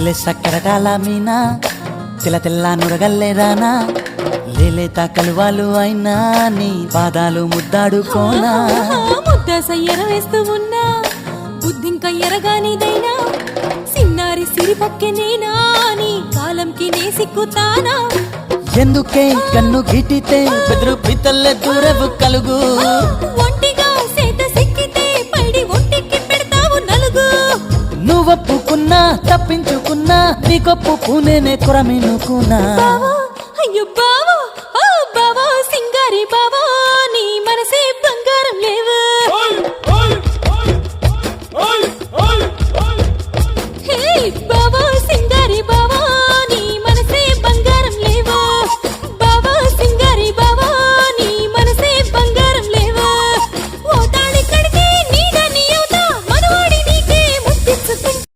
లేలే సక్కరటాల మీనా తెల్ల తెల్ల నురగల్లే రానా లేలేత కలువాలు అయినా నీ పాదాలు ముద్దాడుకోనా ముద్ద సయ్యర వేస్తూ ఉన్నా బుద్ధింక ఎరగానిదైనా సిన్నారి సిరిపక్కె నేనా నీ కాలంకి నే సిక్కుతానా ఎందుకే కన్ను గిటితే బెదురు పితల్లే దూరవు కలుగు ఒంటిగా సేత సిక్కితే పైడి ఒంటికి పెడతావు నలుగు నువ్వొప్పుకున్నా తప్పించుకున్నా నీకొప్పు పూనేనే కొరమినుకున్నా బావో అయ్యో బావో ఓ బావో సింగారి బావో